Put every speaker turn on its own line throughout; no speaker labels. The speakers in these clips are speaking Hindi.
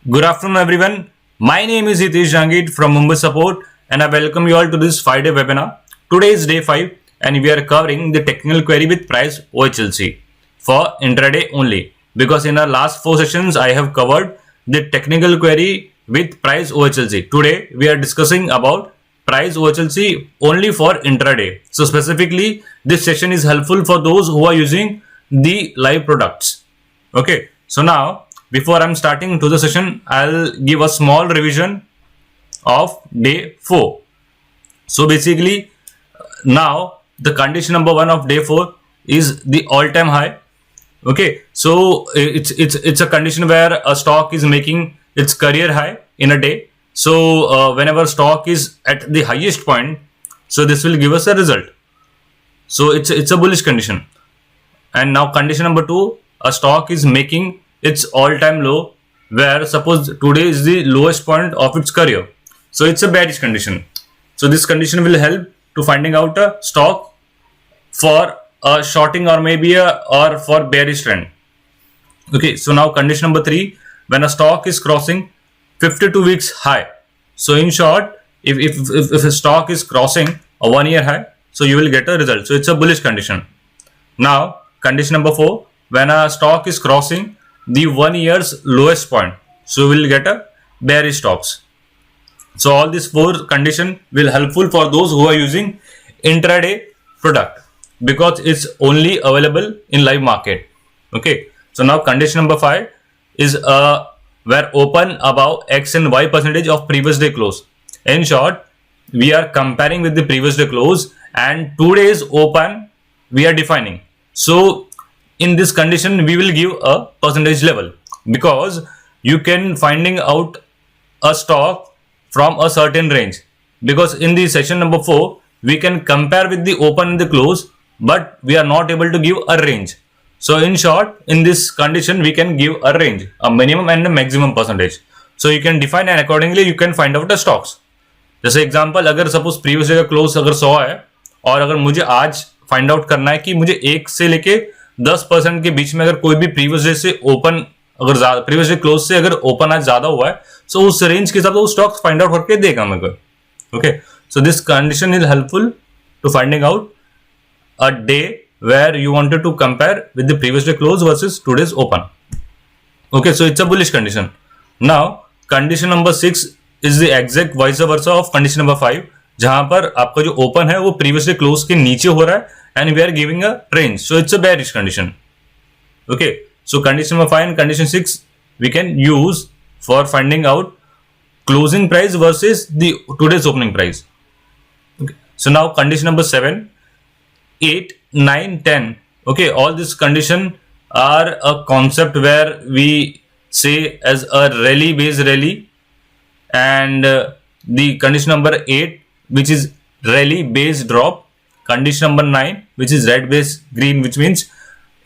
Good afternoon, everyone. My name is Hitesh Jangid from Mumbai Support, and I welcome you all to this 5-day webinar. Today is day 5, and we are covering the technical query with price OHLC for intraday only. Because in our last 4 sessions, I have covered the technical query with price OHLC. Today, we are discussing about price OHLC only for intraday. So specifically, this session is helpful for those who are using the live products. Okay, so now before I'm starting to the session, I'll give a small revision of day 4. So basically, now the condition number 1 of day 4 is the all-time high. Okay, so it's a condition where a stock is making its career high in a day. So whenever stock is at the highest point, so this will give us a result. So it's a bullish condition. And now condition number 2, a stock is making its all-time low, where suppose today is the lowest point of its career. So it's a bearish condition. So this condition will help to finding out a stock for a shorting or maybe or for bearish trend. Okay, so now condition number 3, when a stock is crossing 52 weeks high. So in short, if a stock is crossing a 1-year high, so you will get a result. So it's a bullish condition. Now condition number 4, when a stock is crossing the 1 year's lowest point, so we will get a bearish stocks. So all these 4 condition will helpful for those who are using intraday product, because it's only available in live market. Okay, so now condition number 5 is where open above X and Y percentage of previous day close. In short, we are comparing with the previous day close and today's open we are defining. So in this condition, we will give a percentage level, because you can finding out a stock from a certain range, because in the session number 4, we can compare with the open and the close, but we are not able to give a range. So in short, in this condition, we can give a range, a minimum and a maximum percentage. So you can define and accordingly you can find out the stocks. जैसे एग्जांपल, अगर सपोज प्रीवियस डे का क्लोज अगर 100 है और अगर मुझे आज फाइंड आउट करना है कि मुझे 1 से लेके 10% के बीच में अगर कोई भी प्रीवियस डे से ओपन, अगर प्रीवियस डे क्लोज से अगर ओपन आज ज्यादा हुआ है, सो उस रेंज के हिसाब से वो स्टॉक्स फाइंड आउट करके देगा मेरे को. Okay, so this condition is helpful to finding out a day where you wanted to compare with the previous day close versus today's open. Okay, so it's a bullish condition. Now condition number 6 is the exact vice versa of condition number 5, जहां पर आपका जो ओपन है वो प्रीवियस डे क्लोज के नीचे हो रहा है and we are giving a range, so it's a bearish condition. Okay, so condition number 5 and condition 6 we can use for finding out closing price versus the today's opening price. Okay, so now condition number 7, 8, 9, 10. Okay, all this condition are a concept where we say as a rally based rally, and the condition number 8, which is rally based drop, condition number 9, which is red based green, which means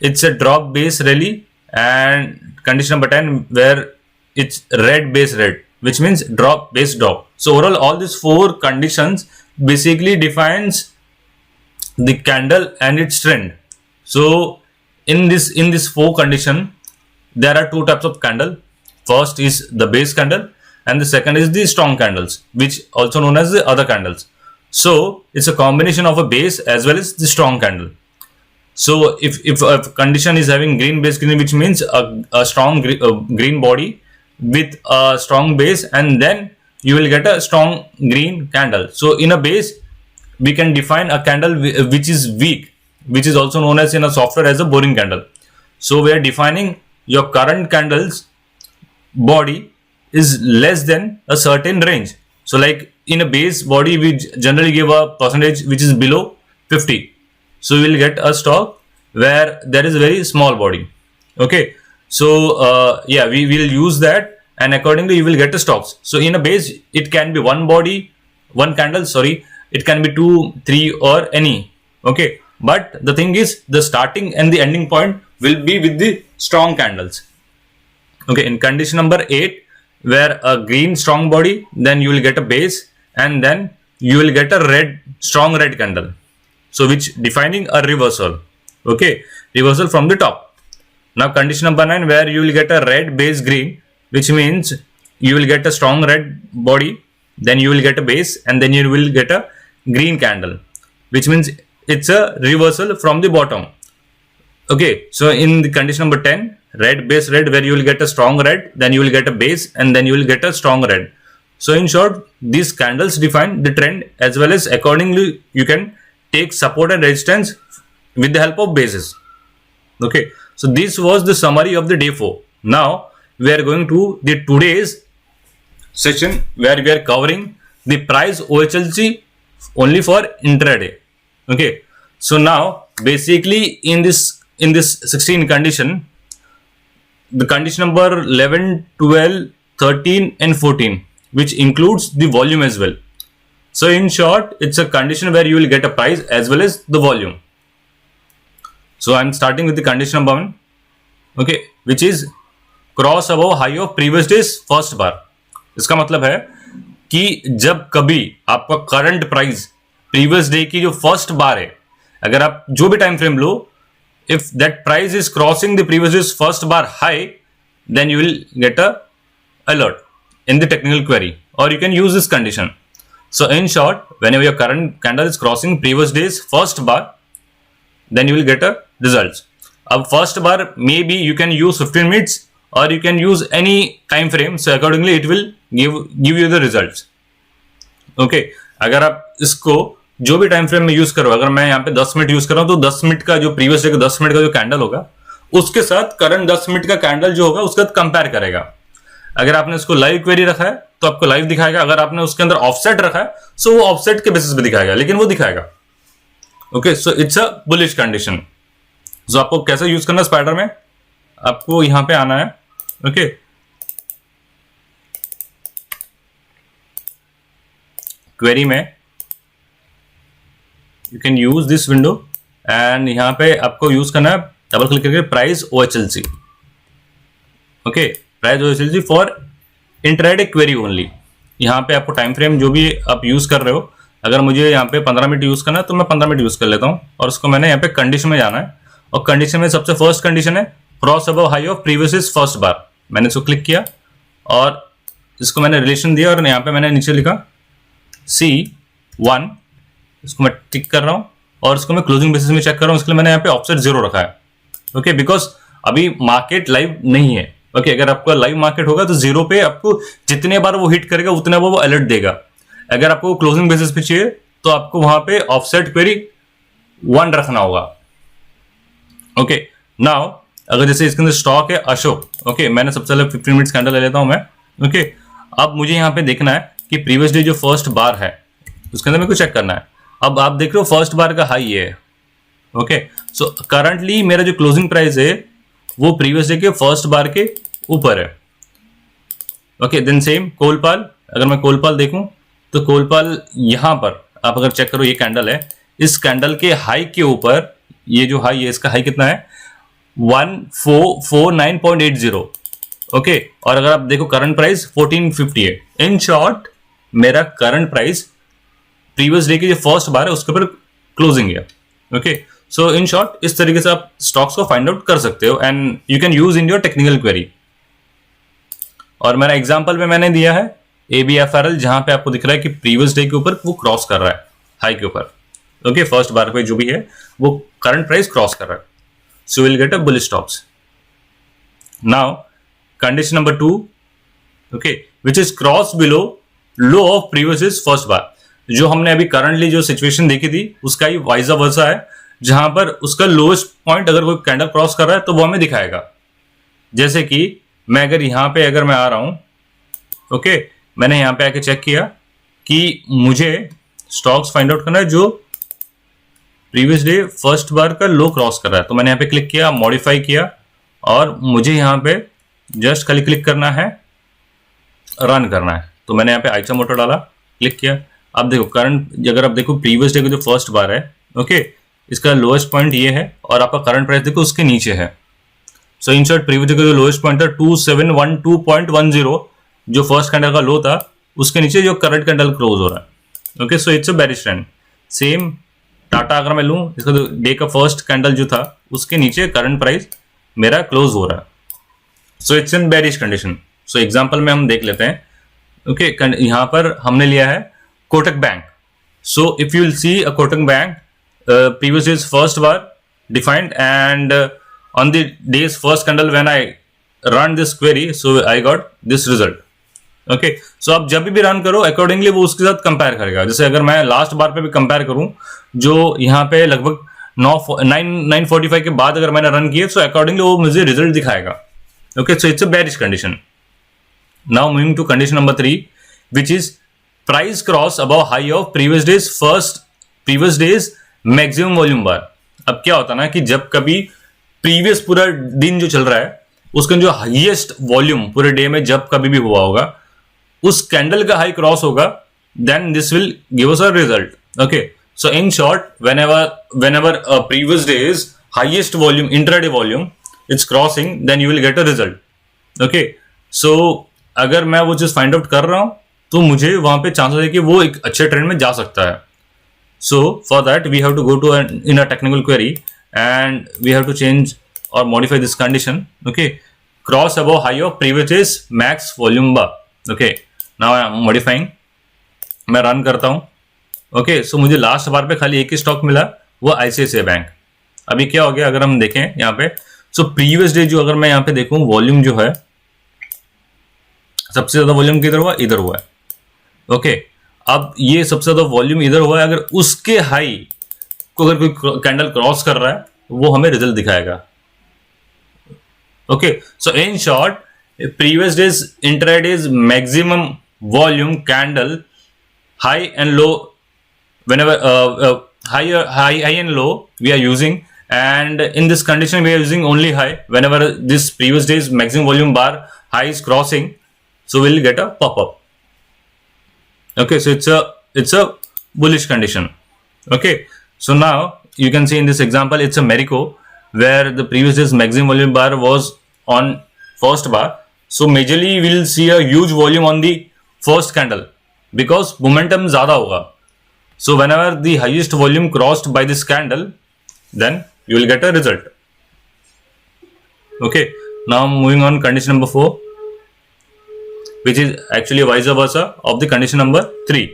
it's a drop based rally, and condition number 10 where it's red based red, which means drop based drop. So overall all these 4 conditions basically defines the candle and its trend. So in this 4 condition, there are 2 types of candle. First is the base candle and the second is the strong candles, which also known as the other candles. So it's a combination of a base as well as the strong candle. So if a condition is having green base green, which means a strong green body with a strong base, and then you will get a strong green candle. So in a base, we can define a candle which is weak, which is also known as in a software as a boring candle. So we are defining your current candle's body is less than a certain range. So like in a base body, we generally give a percentage which is below 50. So we will get a stock where there is a very small body. Okay, so yeah, we will use that and accordingly you will get the stocks. So in a base, it can be one candle, it can be 2, 3 or any. Okay, but the thing is the starting and the ending point will be with the strong candles. Okay, in condition number 8, where a green strong body, then you will get a base and then you will get a strong red candle. So which defining a reversal. Okay, reversal from the top. Now condition number 9, where you will get a red base green, which means you will get a strong red body, then you will get a base, and then you will get a green candle, which means it's a reversal from the bottom. Okay, so in the condition number 10, red base red, where you will get a strong red, then you will get a base, and then you will get a strong red. So in short, these candles define the trend, as well as accordingly you can take support and resistance with the help of bases. Okay, so this was the summary of the day 4. Now we are going to the today's session, where we are covering the price OHLC only for intraday. Okay, so now basically in this 16 condition, the condition number 11, 12, 13 and 14, which includes the volume as well. So in short, it's a condition where you will get a price as well as the volume. So I'm starting with the condition number 1, okay, which is cross above high of previous days first bar. इसका मतलब है कि जब कभी आपका करंट प्राइस प्रीवियस डे की जो फर्स्ट बार है, अगर आप जो भी टाइम फ्रेम लो, if that price is crossing the previous days first bar high, then you will get a alert in the technical query, or you can use this condition. So in short, whenever your current candle is crossing previous day's first bar, then you will get a results. अब first bar maybe you can use 15 minutes or you can use any time frame, so accordingly it will give you the results. Okay, अगर आप इसको जो भी टाइम फ्रेम में यूज करो, अगर मैं यहाँ पे 10 मिनट यूज कर रहा हूँ, तो 10 मिनट का जो प्रीवियस डे का 10 मिनट का जो कैंडल होगा, उसके साथ करंट 10 मिनट का कैंडल जो होगा उसके साथ कंपेयर करेगा। अगर आपने इसको लाइव क्वेरी रखा है तो आपको लाइव दिखाएगा, अगर आपने उसके अंदर ऑफसेट रखा है सो वो ऑफसेट के बेसिस पे दिखाएगा, लेकिन वो दिखाएगा। Okay, so it's a bullish condition. So आपको कैसे यूज करना है स्पाइडर में, आपको यहां पे आना है। ओके, क्वेरी में you can use this window and यहां पे आपको यूज करना है डबल क्लिक करके price OHLC। Okay, price OHLC for intraday query only. यहाँ पे आपको टाइम फ्रेम जो भी आप यूज कर रहे हो, अगर मुझे यहाँ पे 15 मिनट यूज करना है तो मैं 15 मिनट यूज कर लेता हूँ, और उसको मैंने यहाँ पे कंडीशन में जाना है, और कंडीशन में सबसे फर्स्ट कंडीशन है cross above high of previous first bar. मैंने इसको क्लिक किया और इसको मैंने रिलेशन दिया, और यहाँ पे मैंने नीचे लिखा C1, इसको मैं टिक कर रहा हूँ, और इसको मैं क्लोजिंग बेसिस में चेक कर रहा हूँ, इसके लिए मैंने यहाँ पे ऑफसेट 0 रखा है। ओके, बिकॉज अभी मार्केट लाइव नहीं है। ओके, अगर आपका लाइव मार्केट होगा तो 0 पे आपको जितने बार वो हिट करेगा उतने बार वो अलर्ट देगा। अगर आपको क्लोजिंग बेसिस पे चाहिए तो आपको वहां पे ऑफसेट क्वेरी 1 रखना होगा। ओके, नाउ अगर जैसे इसके अंदर स्टॉक है अशोक, ओके, मैंने सबसे पहले 15 मिनट्स कैंडल ले लेता हूं मैं। ओके, अब मुझे यहाँ पे देखना है कि प्रीवियस डे जो फर्स्ट बार है उसके अंदर मेरे को चेक करना है। अब आप देख रहे हो फर्स्ट बार का हाई है। ओके, सो करंटली मेरा जो क्लोजिंग प्राइस है वो प्रीवियस डे के फर्स्ट बार के ऊपर है। ओके, देन सेम कोलपाल, अगर मैं कोलपाल देखूं तो कोलपाल यहां पर आप अगर चेक करो, ये कैंडल है, इस कैंडल के हाई के ऊपर, ये जो हाई है इसका हाई कितना है 1449.80। ओके, और अगर आप देखो करंट प्राइस 1450 है। इन शॉर्ट, मेरा करंट प्राइस प्रीवियस डे की जो फर्स्ट बार है उसके ऊपर क्लोजिंग है। ओके, सो इन शॉर्ट इस तरीके से आप स्टॉक्स को फाइंड आउट कर सकते हो and you can use in your technical query. और मेरा एग्जांपल में मैंने दिया है ABFRL, जहां पे आपको दिख रहा है कि प्रीवियस डे के ऊपर वो क्रॉस कर रहा है हाई के ऊपर। ओके, फर्स्ट बार पे जो भी है वो करंट प्राइस क्रॉस कर रहा है, so will get a bullish stocks. Now condition number 2, okay, which is cross below low of previous first bar. जो हमने अभी करंटली जो सिचुएशन देखी थी उसका ही वाइजा वर्सा है, जहां पर उसका लोएस्ट पॉइंट अगर कोई कैंडल क्रॉस कर रहा है तो वो हमें दिखाएगा। जैसे कि मैं अगर यहां पे अगर मैं आ रहा हूं, ओके, मैंने यहां पे आके चेक किया कि मुझे स्टॉक्स फाइंड आउट करना है जो प्रीवियस डे फर्स्ट बार का लो क्रॉस कर रहा है, तो मैंने यहां पे क्लिक किया, मॉडिफाई किया, और मुझे यहां पे जस्ट खाली क्लिक करना है, रन करना है। तो मैंने यहाँ पे आइचा मोटर डाला, क्लिक किया। अब देखो करंट, अगर आप देखो प्रीवियस डे का जो फर्स्ट बार है, ओके, इसका लोएस्ट पॉइंट ये है, और आपका करंट प्राइस देखो उसके नीचे है। So in short, previous day का जो लोएस्ट पॉइंट था 2712.10, जो फर्स्ट कैंडल का लो था उसके नीचे जो करंट कैंडल क्लोज हो रहा है। Okay, so it's a bearish trend. Same Tata अगर मैं लूं, इसका जो डे का फर्स्ट कैंडल जो था उसके नीचे करंट प्राइस मेरा क्लोज हो रहा है, so it's in bearish condition. So example में हम देख लेते हैं. ओके, यहाँ पर हमने लिया है Kotak bank. So if you will see a Kotak bank previous day's first bar defined, and on the day's first candle when I run this query, so I got this result. Okay, so आप जब भी रन करो अकॉर्डिंगली वो उसके साथ कंपेयर करेगा. जैसे अगर मैं लास्ट बार पे भी कंपेयर करूं जो यहाँ पे लगभग 9:45 के बाद अगर मैंने रन किया, सो अकॉर्डिंगली वो मुझे रिजल्ट दिखाएगा. Okay, so it's a bearish condition. Now moving to condition number 3, which is price cross above high of previous days maximum volume bar. अब क्या होता है ना कि जब कभी प्रीवियस पूरा दिन जो चल रहा है उसका जो हाईएस्ट वॉल्यूम पूरे डे में जब कभी भी हुआ होगा उस कैंडल का हाई क्रॉस होगा, then this will give us a result. Okay, so in short whenever a previous day's highest volume intraday volume it's crossing, then you will get a result. Okay, so अगर मैं वो चीज फाइंड आउट कर रहा हूं तो मुझे वहां पे चांसेस है कि वो एक अच्छे ट्रेंड में जा सकता है. So for that we have to go to in a technical query and we have to change or modify this condition. Okay, cross above high of previous day's max volume bar. Okay, now I am modifying. मैं रन करता हूं. ओके, सो मुझे लास्ट बार पे खाली एक ही स्टॉक मिला, वो आईसीआईसीआई बैंक. अभी क्या हो गया अगर हम देखें यहाँ पे, सो प्रीवियस डे जो अगर मैं यहाँ पे देखूं वॉल्यूम जो है सबसे ज्यादा वॉल्यूम किधर हुआ, इधर हुआ है. ओके, अब ये सबसे ज्यादा वॉल्यूम इधर हुआ है, अगर उसके हाई को अगर कोई कैंडल क्रॉस कर रहा है वो हमें रिजल्ट दिखाएगा. Okay, so in short previous days intradays maximum volume candle high and low, whenever high and low we are using, and in this condition we are using only high. Whenever this previous day's maximum volume bar high is crossing, so we'll get a pop-up. Okay, so it's a bullish condition. Okay, so now you can see in this example it's a Marico where the previous day's maximum volume bar was on first bar, so majorly we'll see a huge volume on the first candle because momentum ज्यादा होगा. So whenever the highest volume crossed by this candle, then you will get a result. Okay, now moving on condition number 4, which is actually vice versa of the condition number 3,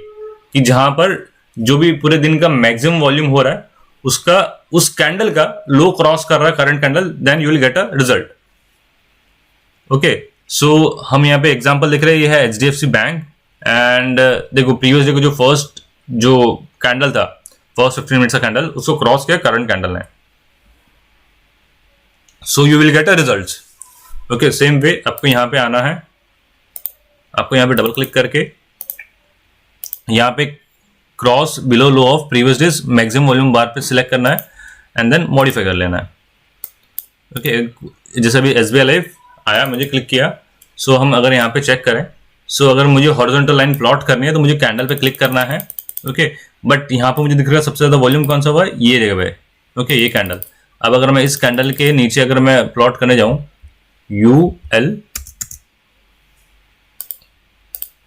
कि जहां पर जो भी पूरे दिन का मैक्सिमम वॉल्यूम हो रहा है उसका उस कैंडल का लो क्रॉस कर रहा है current candle, then you will get a result. Okay, so हम यहाँ पे एग्जांपल देख रहे हैं, ये है एचडीएफसी बैंक. एंड देखो प्रीवियस डे को जो फर्स्ट जो कैंडल था, फर्स्ट 15 मिनट्स का कैंडल, उसको क्रॉस किया करंट कैंडल ने. So you will get a result. Okay, same way आपको यहाँ पे आना है, आपको यहाँ पे डबल क्लिक करके यहाँ पे cross below low of previous days maximum volume bar पे सिलेक्ट करना है एंड देन मॉडिफाई कर लेना है. ओके, जैसे अभी एसबीआई लाइफ आया, मुझे क्लिक किया. सो हम अगर यहाँ पे चेक करें, सो अगर मुझे हॉरिजॉन्टल लाइन प्लॉट करनी है तो मुझे कैंडल पे क्लिक करना है. ओके, बट यहाँ पे मुझे दिख रहा है सबसे ज्यादा वॉल्यूम कौन सा हुआ है, ये जगह पे. ओके, ये कैंडल. अब अगर मैं इस कैंडल के नीचे अगर मैं प्लॉट करने जाऊं UL,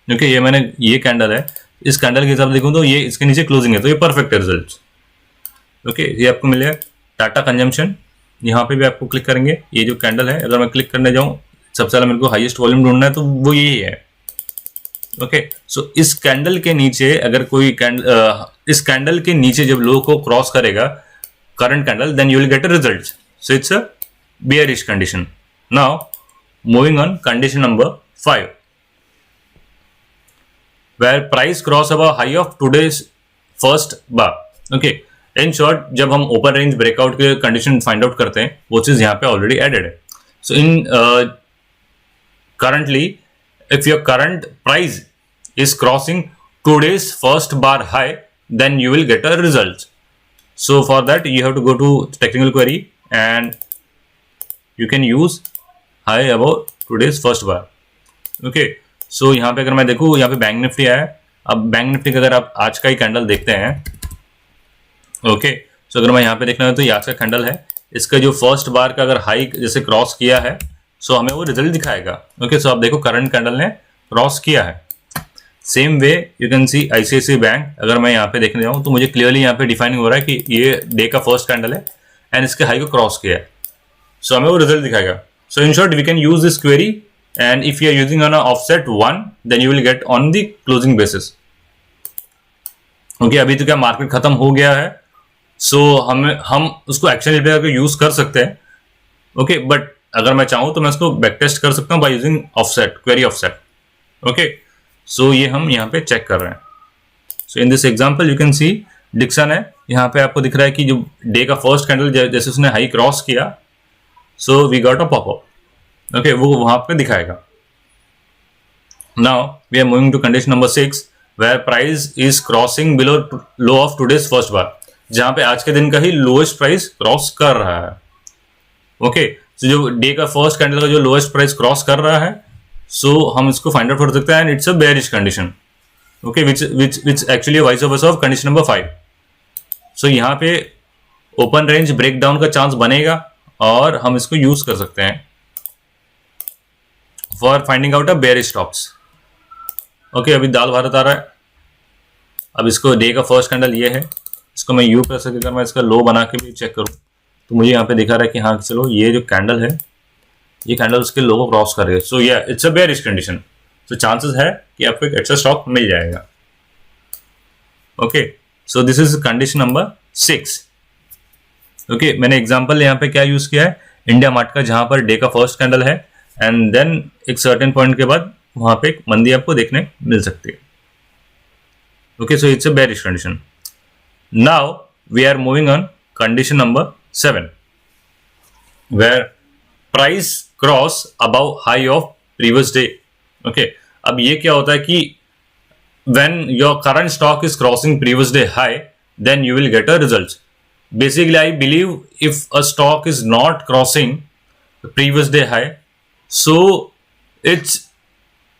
ओके, ये मैंने ये कैंडल है, इस कैंडल के हिसाब से देखूं तो ये इसके नीचे क्लोजिंग है, तो ये परफेक्ट रिजल्ट. ओके, ये आपको मिलेगा. टाटा कंजम्पशन, यहाँ पे भी आपको क्लिक करेंगे, ये जो कैंडल है अगर मैं क्लिक करने जाऊं, सबसे पहले मेरे को हाईएस्ट वॉल्यूम ढूंढना है तो वो यही है. ओके, सो इस कैंडल के नीचे अगर कोई इस कैंडल के नीचे जब लो को क्रॉस करेगा current candle, then you will get a result. So it's a bearish condition. Now moving on condition number 5, where price cross above high of today's first bar. Okay, in short जब हम ओपन रेंज ब्रेकआउट के कंडीशन फाइंड आउट करते हैं वो चीज यहाँ पे ऑलरेडी एडेड है. So in currently if your current price is crossing today's first bar high, then you will get a result. So for that you have to go to technical query and you can use high above today's first bar. Okay, so यहाँ पे अगर मैं देखूँ, यहाँ पे बैंक निफ्टी आया. अब बैंक निफ्टी का अगर आप आज का ही कैंडल देखते हैं, ओके, सो अगर मैं यहाँ पे देखना है तो ये आज का कैंडल है, इसका जो फर्स्ट बार का अगर हाई जैसे क्रॉस किया है, सो हमें वो रिजल्ट दिखाएगा. ओके, सो आप देखो करंट कैंडल ने क्रॉस किया है. Same way you can see ICICI bank, अगर मैं यहाँ पे देखने जाऊँ तो मुझे क्लियरली यहाँ पे डिफाइन हो रहा है कि ये डे का फर्स्ट कैंडल है एंड इसके हाई को क्रॉस किया है, सो हमें वो रिजल्ट दिखाएगा. So in short we can use this query and if you are using on a offset 1 then you will get on the closing basis. Okay अभी तो क्या मार्केट खत्म हो गया है, सो हम उसको एक्शन रिप्लेस करके यूज कर सकते हैं. ओके बट अगर मैं चाहूं तो मैं इसको बैक टेस्ट कर सकता हूं by using offset, query offset. Okay so ये हम यहाँ पे चेक कर रहे हैं. So in this example you can see Dixon है, यहाँ पे आपको दिख रहा है कि जो डे का फर्स्ट कैंडल जैसे उसने हाई क्रॉस किया, so we got a popup. Okay वो वहां पे दिखाएगा. Now we are moving to condition number 6 where price is crossing below low of today's first bar, जहां पे आज के दिन का ही लोएस्ट प्राइस क्रॉस कर रहा है. ओके सो जो डे का फर्स्ट कैंडल का जो लोएस्ट प्राइस क्रॉस कर रहा है, सो हम इसको फाइंड आउट कर सकते हैं, and it's a bearish condition. Okay which actually vice versa of condition number 5. सो यहाँ पे ओपन रेंज ब्रेकडाउन का चांस बनेगा और हम इसको यूज कर सकते हैं for finding out a bearish stocks. Okay अभी दाल भारत आ रहा है. अब इसको डे का फर्स्ट कैंडल ये है, इसको मैं यू प्रेस करके मैं इसका लो बना के भी चेक करूं तो मुझे यहाँ पे दिखा रहा है कि हाँ चलो ये जो कैंडल है ये कैंडल उसके लो को क्रॉस कर रही है. सो या it's a bearish condition. So chances है कि आपको एक अच्छा स्टॉक मिल जाएगा. Okay so this is condition number 6. Okay मैंने एग्जांपल यहाँ पे क्या यूज किया है, इंडिया मार्ट का, जहां पर डे का फर्स्ट कैंडल है एंड देन एक सर्टेन पॉइंट के बाद वहां पे एक मंदी आपको देखने मिल सकती है. Okay so it's a bearish condition. Now we are moving on condition number 7 where price cross above high of previous day. Okay अब ये क्या होता है कि when your current stock is crossing previous day high, then you will get a result. Basically, I believe if a stock is not crossing the previous day high, so it's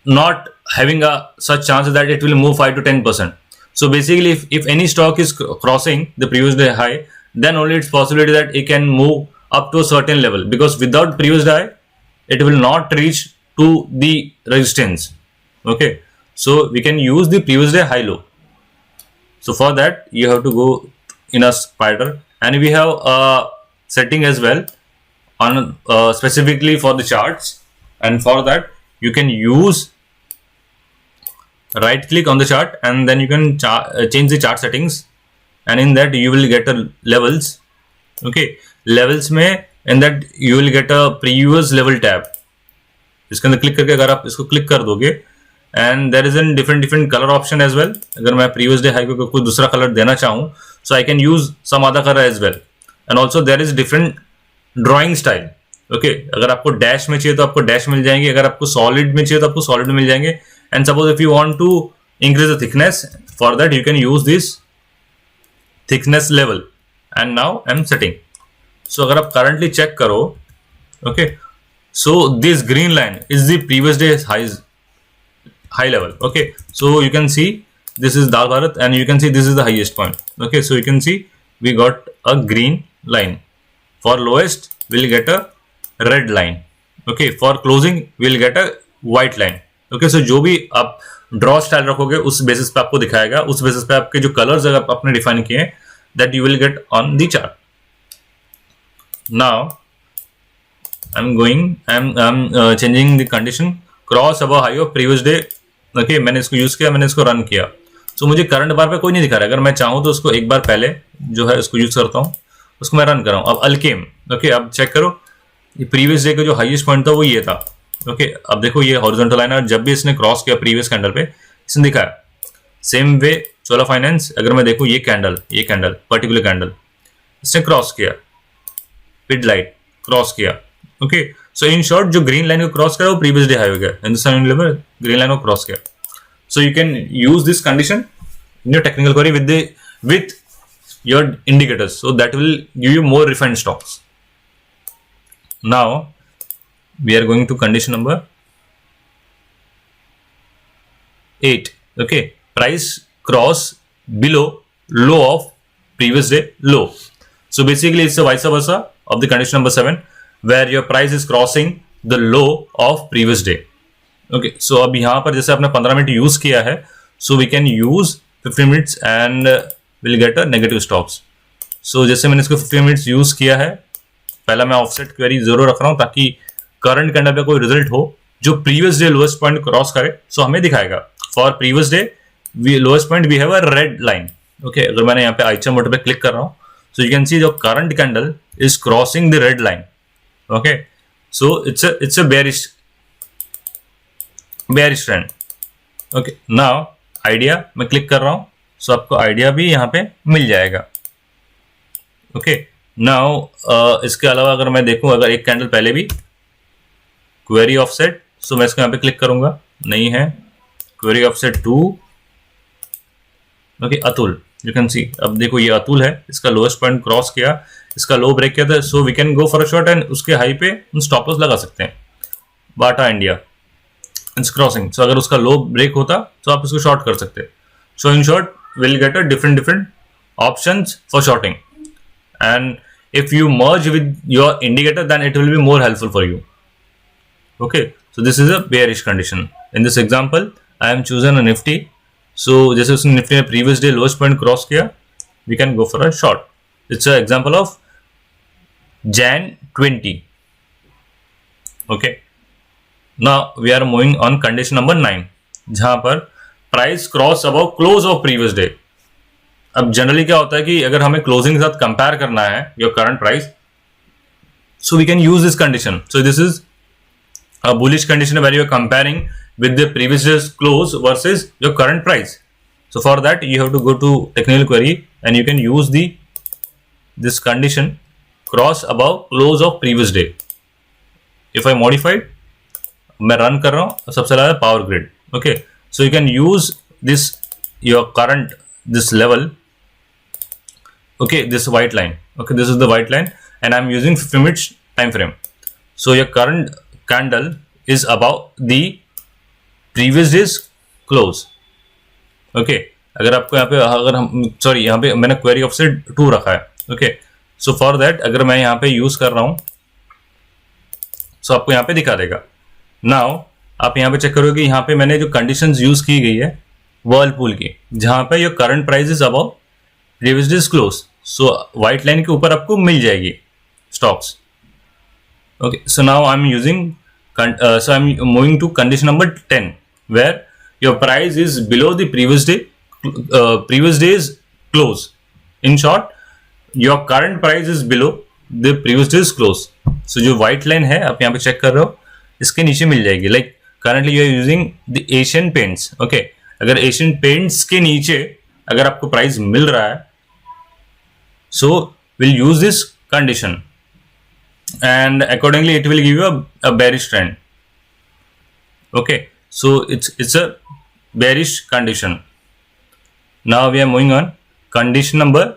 not having a such chance that it will move 5 to 10%. So basically, if any stock is crossing the previous day high, then only it's possibility that it can move up to a certain level, because without previous day high, it will not reach to the resistance. Okay. So we can use the previous day high low. So for that you have to go in a spider, and we have a setting as well on specifically for the charts, and for that you can use right click on the chart and then you can change the chart settings, and in that you will get a levels. Okay levels में in that you will get a previous level tab. इसके अंदर क्लिक करके अगर आप इसको क्लिक कर दोगे, and there is a different color option as well. अगर मैं previous day high को कोई दूसरा कलर देना चाहूँ, so I can use some other color as well. And also there is different drawing style. Okay अगर आपको डैश में चाहिए तो आपको डैश मिल जाएंगे, अगर आपको सॉलिड में चाहिए तो आपको सॉलिड में मिल जाएंगे. And suppose if you want to increase the thickness, for that you can use this thickness level. And now I'm setting. So अगर आप currently check करो, okay, so this green line is the previous day high level. Okay so you can see this is Dal Bharat and you can see this is the highest point. Okay so you can see we got a green line. For lowest we'll get a red line. Okay for closing we'll get a white line. Okay so जो भी आप ड्रॉ स्टाइल रखोगे उस बेसिस पे आपको दिखाएगा, उस बेसिस पे आपके जो कलर्स अगर आपने डिफाइन किए हैं that you will get on the chart. Now I'm changing the condition cross above high of previous day. Okay मैंने इसको यूज किया, मैंने इसको रन किया. सो मुझे करंट बार पे कोई नहीं दिखा रहा है. अगर मैं चाहूँ तो उसको एक बार पहले जो है उसको यूज करता हूँ, उसको मैं रन कर रहा हूँ. अब अल्केम ओके अब चेक करो, ये प्रीवियस डे का जो हाईएस्ट पॉइंट था वो ये था. ओके अब देखो ये हॉरिजॉन्टल लाइन है, जब भी इसने क्रॉस किया प्रीवियस कैंडल पे इसने दिखाया. सेम वे चोला फाइनेंस, अगर मैं देखूँ ये कैंडल पर्टिकुलर कैंडल इसने क्रॉस किया, पिडलाइट क्रॉस किया. ओके सो इन शॉर्ट जो ग्रीन लाइन को क्रॉस करा वो प्रीवियस डे हाई हो गया. हिंदुस्तान यूनिलीवर ग्रीन लाइन को क्रॉस किया. सो you can use this condition in your technical query with your indicators, so that will give you more refined stocks. Now we are going to condition number 8. Okay, price cross below low of previous day low. So basically it's the vice versa of the condition number 7, where your price is crossing the low of previous day. Okay, so अब यहाँ पर जैसे आपने 15 मिनट यूज किया है, so we can use 15 minutes and we'll get a negative stocks. So जैसे मैंने इसको 15 मिनट्स यूज किया है, पहला मैं ऑफसेट क्वेरी जरूर रख रहा हूँ ताकि करंट कैंडल पे कोई रिजल्ट हो जो previous day lowest point cross करे सो हमें दिखाएगा. For previous day lowest point we have a red line. Okay, अगर मैंने यहाँ पे आइचा मोटर पे क्लिक कर रहा हूँ सो यू कैन सी जो current candle is crossing the red line. Okay, so it's a bearish trend. Okay, now idea मैं क्लिक कर रहा हूँ सो आपको आइडिया भी यहाँ पे मिल जाएगा. ओके, नाउ इसके अलावा अगर मैं देखूं, अगर एक कैंडल पहले भी क्वेरी ऑफसेट, सो मैं इसको यहाँ पे क्लिक करूंगा, नहीं है query offset 2. Okay, Atul, you can सी, अब देखो ये अतुल है, इसका लोएस्ट पॉइंट क्रॉस किया, इसका लो ब्रेक किया था, so we can go for a short and उसके हाई पे हम स्टॉप लॉस लगा सकते हैं. Bata India it's crossing, so अगर उसका लो ब्रेक होता तो आप इसको शॉर्ट कर सकते. So in short will get a different options for shorting, and if you merge with your indicator then it will be more helpful for you. Okay, so this is a bearish condition. In this example I am choosing a nifty, so जैसे उसने निफ्टी ने previous day lowest point cross किया, we can go for a short. It's an example of Jan 20. Okay, now we are moving on condition number 9, जहां पर price cross above close of previous day. अब जनरली क्या होता है कि अगर हमें क्लोजिंग के साथ कंपेयर करना है your current price, so we can use this condition. So this is a bullish condition where you are comparing with the previous day's close versus your current price. So for that you have to go to technical query and you can use this condition cross above close of previous day. If I modified, मैं रन कर रहा हूं सबसे पहले Power Grid. Okay, so you can use this your current this level. Okay, this white line. Okay, this is the white line and I'm using 50 minutes time frame. So your current candle is above the previous day's close. Okay, अगर आपको यहाँ पे, अगर हम सॉरी यहाँ पे मैंने क्वेरी ऑफसेट 2 रखा है. ओके, सो फॉर दैट अगर मैं यहाँ पे यूज कर रहा हूँ सो आपको यहाँ पे दिखा देगा. नाउ आप यहाँ पे चेक करोगे, यहाँ पे मैंने जो कंडीशंस यूज की गई है वर्लपूल की, जहां पे your current price is above previous day's close, so white line के ऊपर आपको मिल जाएगी stocks. Okay, so now I am using, so I am moving to condition number 10 where your price is below the previous day's close. In short your current price is below the previous day's close. So जो व्हाइट लाइन है आप यहाँ पे चेक कर रहे हो, इसके नीचे मिल जाएगी. Like currently you are using the Asian Paints. Okay, अगर एशियन पेंट्स के नीचे अगर आपको प्राइस मिल रहा है so will use this condition and accordingly it will give you a bearish trend. Okay, so it's a bearish condition. Now we are moving on condition number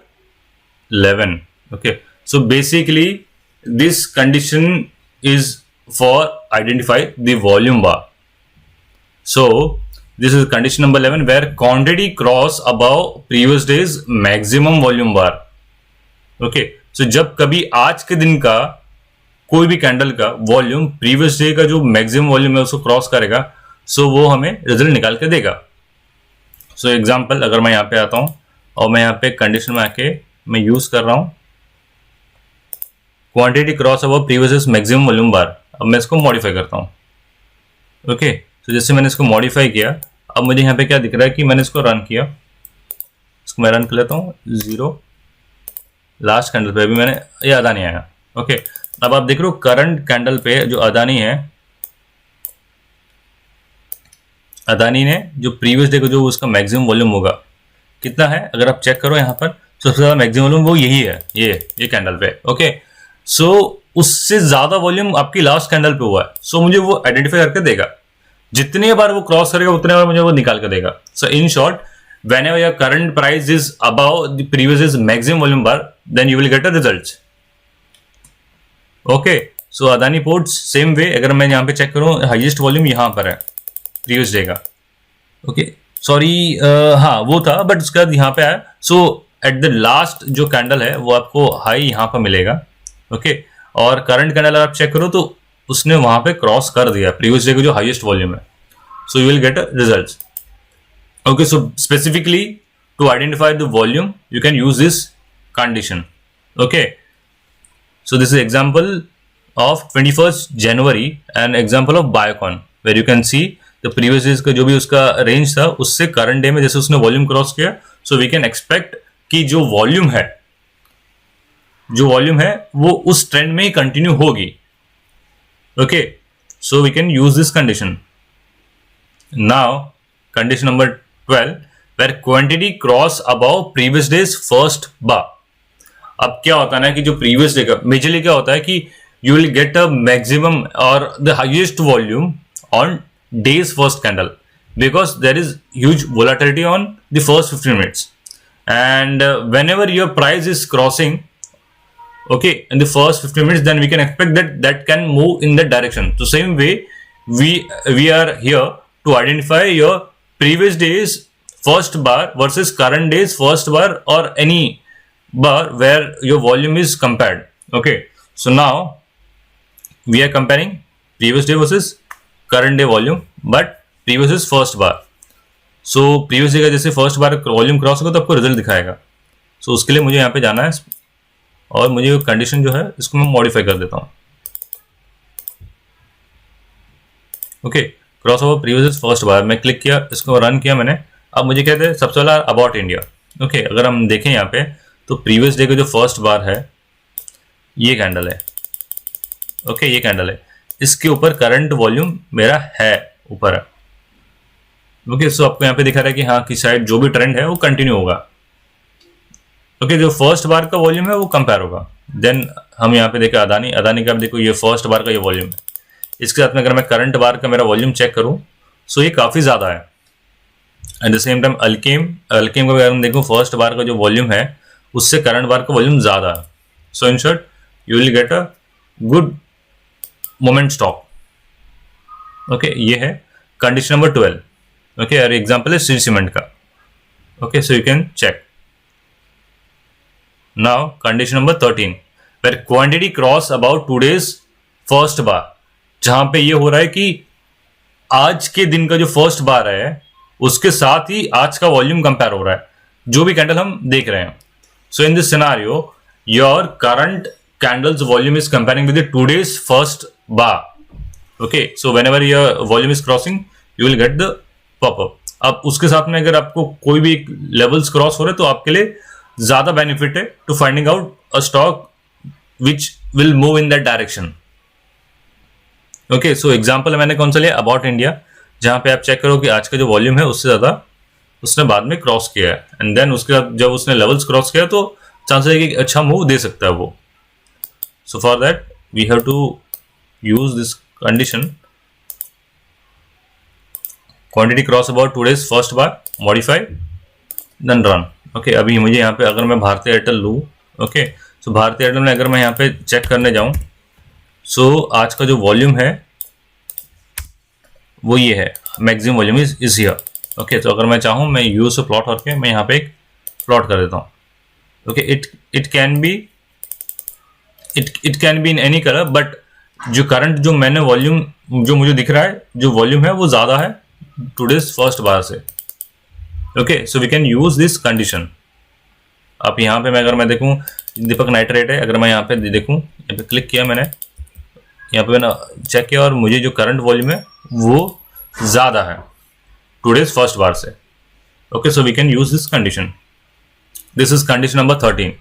11. Okay, so basically this condition is for identify the volume bar. So this is condition number 11 where quantity cross above previous days maximum volume bar. Okay, so जब कभी आज के दिन का कोई भी कैंडल का वॉल्यूम प्रीवियस डे का जो मैक्सिमम वॉल्यूम है उसको क्रॉस करेगा, सो वो हमें रिजल्ट निकाल के देगा. सो एग्जांपल अगर मैं यहाँ पे आता हूँ और मैं यहाँ पे कंडीशन में आके मैं यूज कर रहा हूँ quantity cross above previous days maximum volume bar. अब मैं इसको मॉडिफाई करता हूँ. ओके, तो जैसे मैंने इसको मॉडिफाई किया, अब मुझे यहाँ पे क्या दिख रहा है कि मैंने इसको रन किया. इसको मैं रन कर लेता हूँ 0 लास्ट कैंडल पे, अभी मैंने ये अदानी आया. ओके, अब आप देख रहे हो करंट कैंडल पे जो अदानी है, अदानी ने जो प्रीवियस डे को जो उसका मैक्सिमम वॉल्यूम होगा कितना है, अगर आप चेक करो यहाँ पर सबसे ज्यादा मैक्सिमम वॉल्यूम वो यही है, ये कैंडल पे. ओके, सो उससे ज्यादा वॉल्यूम आपकी लास्ट कैंडल पे हुआ है, सो मुझे वो आइडेंटिफाई करके देगा. जितने बार वो क्रॉस करेगा उतने बार मुझे वो निकाल कर देगा. So in short whenever your current price is above the previous maximum volume bar, then you will get a result. Okay, so Adani Ports same way. अगर मैं यहाँ पे चेक करूँ हाईएस्ट वॉल्यूम यहाँ पर है प्रीवियस डे का. ओके, सॉरी, हाँ वो था, बट उसके बाद यहाँ पे आया. सो एट द लास्ट जो कैंडल है वो आपको हाई यहाँ पर मिलेगा. ओके, और करंट कैंडल अगर आप चेक करो तो उसने वहां पे क्रॉस कर दिया प्रीवियस डे का जो हाईएस्ट वॉल्यूम है. So you will get a result. Okay, so specifically to identify the volume, you can use this condition. Okay, so this is example of 21st January and example of Biocon where you can see the previous day's का जो भी उसका रेंज था उससे करंट डे में जैसे उसने वॉल्यूम क्रॉस किया, सो वी कैन एक्सपेक्ट कि जो वॉल्यूम है वो उस ट्रेंड में ही कंटिन्यू होगी. Okay, so we can use this condition. Now condition number 12, where quantity cross above previous days first bar. अब क्या होता है ना कि जो प्रीवियस डे का मेजरली क्या होता है कि you will get a maximum or the highest volume on day's first candle because there is huge volatility on the first 15 minutes, and whenever your price is crossing in the first 15 minutes, then we can expect that can move in that direction. So same way we are here to identify your previous day's first bar versus current day's first bar or any bar where your volume is compared. Okay, so now we are comparing previous day versus current day volume, but previous is first bar. So previous day का जैसे first bar वॉल्यूम क्रॉस होगा तो आपको रिजल्ट दिखाएगा. So उसके लिए मुझे यहाँ पे जाना है और मुझे कंडीशन जो है इसको मैं मॉडिफाई कर देता हूँ. Okay, cross over previous is first bar, मैं क्लिक किया, इसको रन किया मैंने. अब मुझे कहते हैं सबसे पहला अबाउट इंडिया. ओके, अगर हम देखें यहाँ पे तो प्रीवियस डे का जो फर्स्ट बार है ये कैंडल है. ओके, ये कैंडल है, इसके ऊपर करंट वॉल्यूम मेरा है ऊपर है. ओके, सो आपको यहाँ पे दिखा रहा है कि हाँ कि शायद जो भी ट्रेंड है वो कंटिन्यू होगा. ओके, जो फर्स्ट बार का वॉल्यूम है वो कंपेयर होगा. देन हम यहाँ पे देखें अदानी का, देखो ये फर्स्ट बार का ये वॉल्यूम है. इसके साथ में अगर मैं करंट बार का मेरा वॉल्यूम चेक करूँ सो ये काफ़ी ज़्यादा है. At the same time Alkem का अगर हम देखो फर्स्ट बार का जो वॉल्यूम है उससे करंट बार का वॉल्यूम ज़्यादा है. So in short you will get a good moment stock. Okay, ये है कंडीशन नंबर 12. ओके, और एग्जांपल है श्री सीमेंट का. Okay, so you can check. Now condition number 13, where quantity cross about today's first bar, जहां पे ये हो रहा है कि आज के दिन का जो फर्स्ट बार है उसके साथ ही आज का वॉल्यूम कंपेयर हो रहा है जो भी कैंडल हम देख रहे हैं. So in this scenario your current candles volume is comparing with the today's first bar. Okay, so whenever your volume is crossing you will get the pop-up. अब उसके साथ में अगर आपको कोई भी लेवल्स क्रॉस हो रहे तो आपके लिए ज्यादा बेनिफिट है to finding out a stock which will move in that direction. Okay, so example मैंने कौन सा लिया, अबाउट इंडिया, जहां पे आप चेक करो कि आज का जो वॉल्यूम है उससे ज्यादा उसने बाद में क्रॉस किया है. एंड देन उसके बाद जब उसने लेवल्स क्रॉस किया तो चांसेस है कि अच्छा मूव दे सकता है वो. So for that we have to use this condition, quantity cross about today's first bar, modify, then run. Okay, अभी मुझे यहाँ पे अगर मैं भारतीय एयरटेल लूँ, ओके, सो भारतीय एयरटेल में अगर मैं यहाँ पे चेक करने जाऊँ सो आज का जो वॉल्यूम है वो ये है, maximum volume is here. Okay, तो अगर मैं चाहूँ मैं यूज से प्लॉट करके मैं यहाँ पे एक प्लॉट कर देता हूँ. Okay, it can be it can be in any colour, but जो करंट जो मैंने वॉल्यूम जो मुझे दिख रहा है जो वॉल्यूम है वो ज़्यादा है टुडेज फर्स्ट बार से. Okay, so we can use this condition. आप यहाँ पे अगर मैं देखूँ दीपक नाइट्रेट है, अगर मैं यहाँ पे देखूँ, यहाँ पे क्लिक किया मैंने, यहाँ पे मैंने चेक किया और मुझे जो करंट वॉल्यूम है वो ज़्यादा है टुडेज फर्स्ट बार से. Okay, so we can use this condition. This is condition number 13.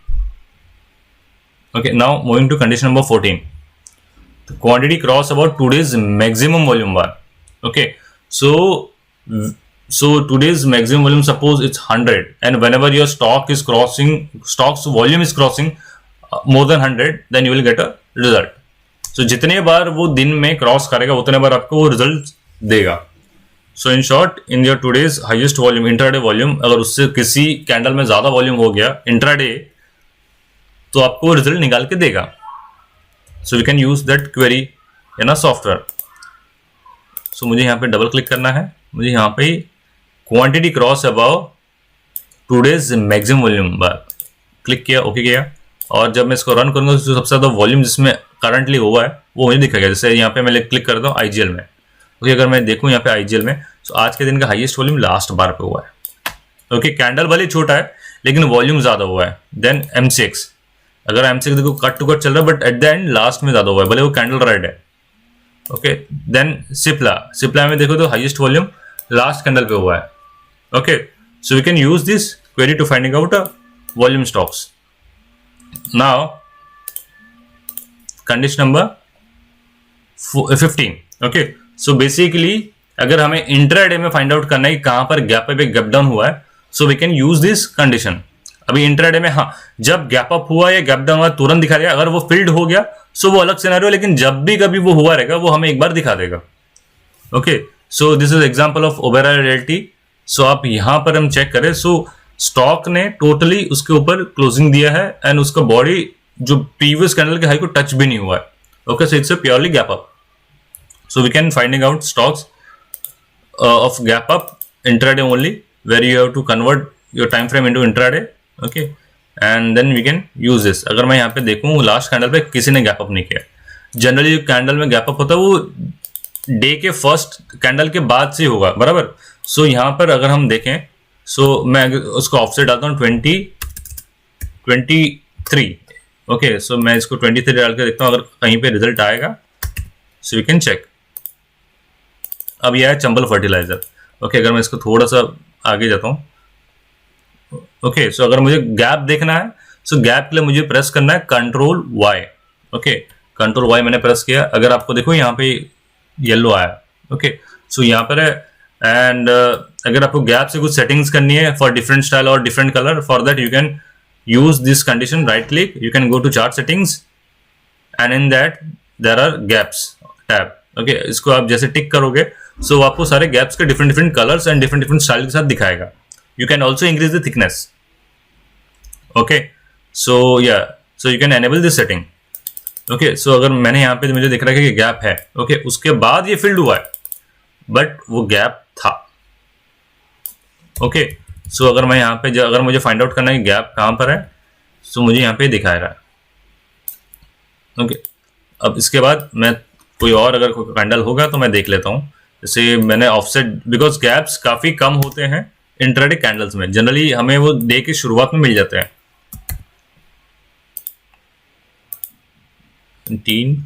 Okay, now moving to condition number 14. The quantity cross about today's maximum volume bar. Okay, so today's maximum volume, suppose it's 100, and whenever your stock's volume is crossing more than 100, then you will get a result. So जितने बार वो दिन में क्रॉस करेगा उतने बार आपको वो रिजल्ट देगा. So in short, in your today's highest volume, intraday volume, अगर उससे किसी कैंडल में ज्यादा वॉल्यूम हो गया इंट्राडे तो आपको रिजल्ट निकाल के देगा. So we can use that query in a software. So मुझे यहाँ पे डबल क्लिक करना है, मुझे यहाँ पे quantity cross above today's maximum volume bar click किया, ओके किया, और जब मैं इसको रन करूंगा तो सबसे ज्यादा वॉल्यूम जिसमें करंटली हुआ है वो मुझे दिखेगा. जैसे यहाँ पे मैं क्लिक करता हूँ आईजीएल में. ओके, अगर मैं देखूँ यहाँ पे आईजीएल में तो आज के दिन का हाईएस्ट वॉल्यूम लास्ट बार पे हुआ है. ओके, कैंडल भले छोटा है लेकिन वॉल्यूम ज्यादा हुआ है. देन एमसीएक्स, अगर एमसीएक्स देखो कट टू कट चल रहा है but at the end last में ज्यादा हुआ है, भले वो कैंडल रेड है. ओके, देन सिप्ला में देखो तो हाईएस्ट वॉल्यूम लास्ट कैंडल पे हुआ है. Okay, so we can use this query to finding out volume stocks. Now condition number 15. Okay, so basically अगर हमें इंट्राडे में फाइंड आउट करना है कि कहां पर गैप अप गैप डाउन हुआ है, so we can use this condition. अभी इंट्राडे में हाँ, जब गैप अप हुआ या गैप डाउन हुआ तुरंत दिखा देगा. अगर वो फिल्ड हो गया सो वो अलग सिनेरियो, लेकिन जब भी कभी वो हुआ रहेगा वो हमें एक बार दिखा देगा. Okay, so this is example of Oberoi realty. So आप यहां पर हम चेक करें, सो स्टॉक ने टोटली उसके ऊपर क्लोजिंग दिया है एंड उसका बॉडी जो प्रीवियस कैंडल के हाई को टच भी नहीं हुआ है. Okay, so it's a purely gap up. So we can finding out stocks of gap up intraday only, where you have to convert your time frame into intraday. Okay, and then we can use this. अगर मैं यहाँ पे देखूँ लास्ट कैंडल पे किसी ने गैप अप नहीं किया. जनरली जो कैंडल में गैप अप होता है वो डे के फर्स्ट कैंडल के बाद से होगा, बराबर. सो यहाँ पर अगर हम देखें, सो मैं उसको ऑफसेट डालता हूँ 23. ओके, सो मैं इसको 23 डाल के देखता हूँ अगर कहीं पे रिजल्ट आएगा. So you can check. अब यह है चंबल फर्टिलाइजर. ओके, अगर मैं इसको थोड़ा सा आगे जाता हूं. ओके, सो अगर मुझे गैप देखना है, सो गैप के लिए मुझे प्रेस करना है control Y. Okay, control Y मैंने प्रेस किया. अगर आपको देखो यहाँ पे येलो आया. ओके, सो यहाँ पर है. एंड अगर आपको गैप से कुछ सेटिंग्स करनी है फॉर डिफरेंट स्टाइल और different colour, for that you can use this condition. Right click, you can go to chart settings and in that there are gaps tab. Okay, इसको आप जैसे टिक करोगे सो आपको सारे गैप्स के different different colours and different different style के साथ दिखाएगा. You can also increase the thickness. Okay, so या so you can enable this setting. Okay, so अगर मैंने यहाँ पे मुझे दिख रहा है कि गैप है. ओके, उसके बाद ये फिल्ड हुआ है बट वो गैप था. ओके, सो अगर मैं यहाँ पे अगर मुझे फाइंड आउट करना है कि गैप कहाँ पर है, सो मुझे यहाँ पे दिखाएगा. ओके, अब इसके बाद मैं कोई और अगर कोई कैंडल होगा तो मैं देख लेता हूँ. जैसे मैंने ऑफसेट, बिकॉज गैप्स काफी कम होते हैं इंट्राडे कैंडल्स में. जनरली हमें वो डे की शुरुआत में मिल जाते हैं. 18.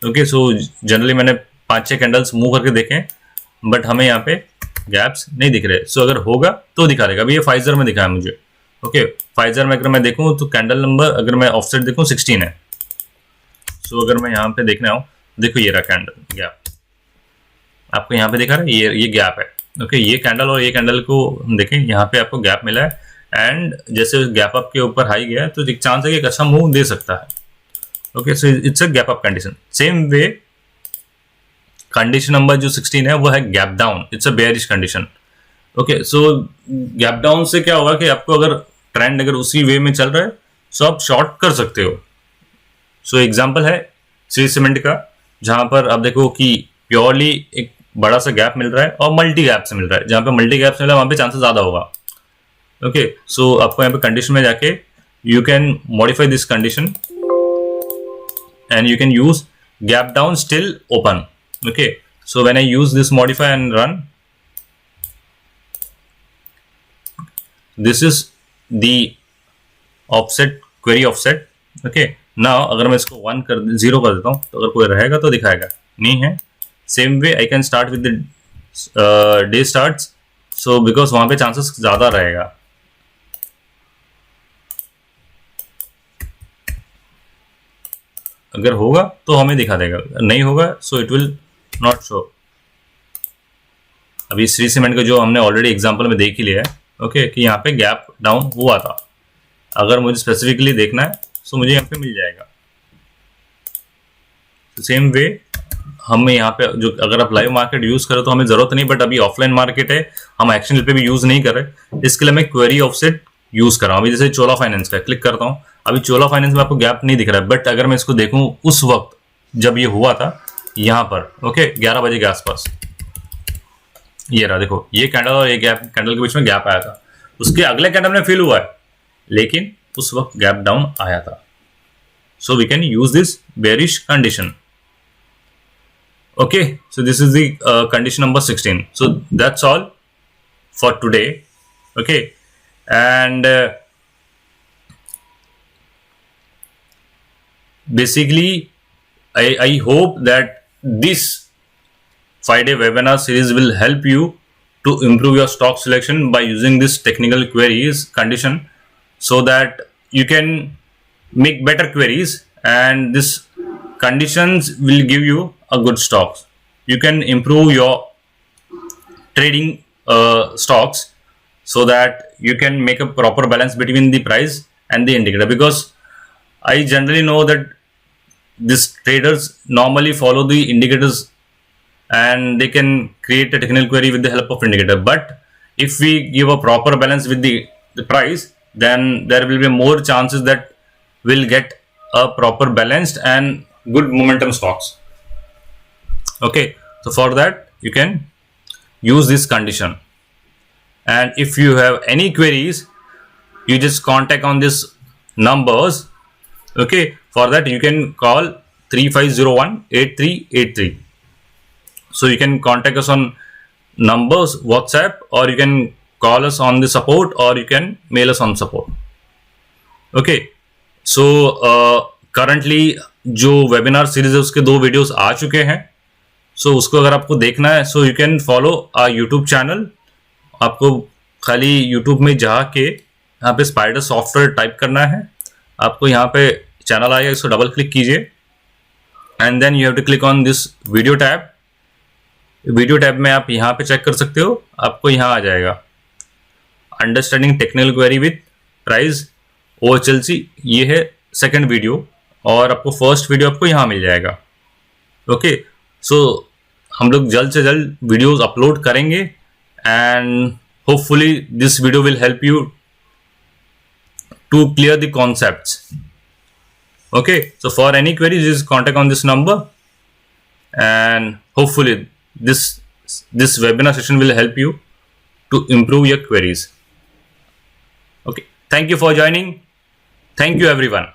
ओके, सो जनरली मैंने 5-6 कैंडल्स मूव करके देखे बट हमें यहाँ पे गैप्स नहीं दिख रहे. सो अगर होगा तो दिखा देगा. अभी ये फाइजर में दिखा है मुझे. ओके, फाइजर में अगर मैं देखूं तो कैंडल नंबर अगर मैं ऑफसेट देखूं 16 है. सो अगर मैं यहाँ पे देखना हो, देखो ये रहा कैंडल गैप. आपको यहाँ पे दिखा रहा है ये गैप है. ओके, ये कैंडल और ये कैंडल को हम देखें, यहाँ पे आपको गैप मिला है एंड जैसे गैप अप के ऊपर हाई गया तो एक चांस है कि एक अच्छा मूव दे सकता है. Okay, so it's a gap up condition. Same way condition number जो 16 है वो है gap down. It's a bearish condition. Okay, so gap down से क्या होगा कि आपको अगर ट्रेंड अगर उसी वे में चल रहा है सो आप शॉर्ट कर सकते हो. सो एग्जांपल है श्री सीमेंट का, जहां पर आप देखो कि प्योरली एक बड़ा सा गैप मिल रहा है और मल्टी गैप से मिल रहा है. जहां पे मल्टी गैप से मिल रहा है वहां पे चांसेस ज्यादा होगा. ओके, सो आपको यहाँ पे कंडीशन में जाके you can modify this condition and you can use gap down still open. Okay, so when I use this modify and run, this is the offset query offset. okay, now अगर मैं इसको 0 कर देता हूँ तो अगर कोई रहेगा तो दिखाएगा, नहीं है. Same way I can start with the day starts. So because वहां पे चांसेस ज्यादा रहेगा. अगर होगा तो हमें दिखा देगा, नहीं होगा so it will not show. अभी श्री सीमेंट का जो हमने ऑलरेडी एग्जांपल में देख ही लिया है. ओके, कि यहाँ पे गैप डाउन हुआ था. अगर मुझे स्पेसिफिकली देखना है तो मुझे यहाँ पे मिल जाएगा. सेम वे हम यहाँ पे जो अगर आप लाइव मार्केट यूज करें तो हमें जरूरत नहीं, बट अभी ऑफलाइन मार्केट है, हम एक्शन पे भी यूज नहीं कर रहे, इसके लिए मैं क्वेरी ऑफसेट यूज कर रहा हूँ. अभी जैसे चोला फाइनेंस का क्लिक करता हूँ, अभी चोला फाइनेंस में आपको गैप नहीं दिख रहा है, बट अगर मैं इसको देखूँ उस वक्त जब ये हुआ था यहाँ पर, ओके 11 बजे के आसपास, ये रहा देखो, ये कैंडल और ये गैप कैंडल के बीच में गैप आया था. उसके अगले कैंडल में फिल हुआ है लेकिन उस वक्त गैप डाउन आया था. So we can use this bearish condition. Okay, so this is the condition number 16. So that's all for today. Okay, and basically, I hope that this 5-day webinar series will help you to improve your stock selection by using this technical queries condition, so that you can make better queries, and this conditions will give you a good stocks. You can improve your trading stocks, so that you can make a proper balance between the price and the indicator, because I generally know that these traders normally follow the indicators and they can create a technical query with the help of indicator. But if we give a proper balance with the price, then there will be more chances that we'll get a proper balanced and good momentum stocks. Okay, so for that you can use this condition, and if you have any queries, you just contact on this numbers. Okay, for that you can call 3501-8383. So you can contact us on numbers, WhatsApp, or you can call us on the support, or you can mail us on support. Okay, so currently जो वेबिनार सीरीज है उसके 2 वीडियोस आ चुके हैं. सो उसको अगर आपको देखना है, so you can follow our YouTube channel. आपको खाली यूट्यूब में जाके यहाँ पे स्पाइडर सॉफ्टवेयर टाइप करना है. आपको यहाँ पे चैनल आएगा, इसको डबल क्लिक कीजिए, and then you have to click on this video tab. Video tab में आप यहाँ पे चेक कर सकते हो, आपको यहाँ आ जाएगा understanding technical query with price OHLC. ये है सेकंड वीडियो, और आपको फर्स्ट वीडियो आपको यहाँ मिल जाएगा. ओके, सो हम लोग जल्द से जल्द वीडियोस अपलोड करेंगे, and hopefully this video will help you to clear the concepts. Okay, so for any queries, just contact on this number, and hopefully this webinar session will help you to improve your queries. Okay, thank you for joining. Thank you everyone.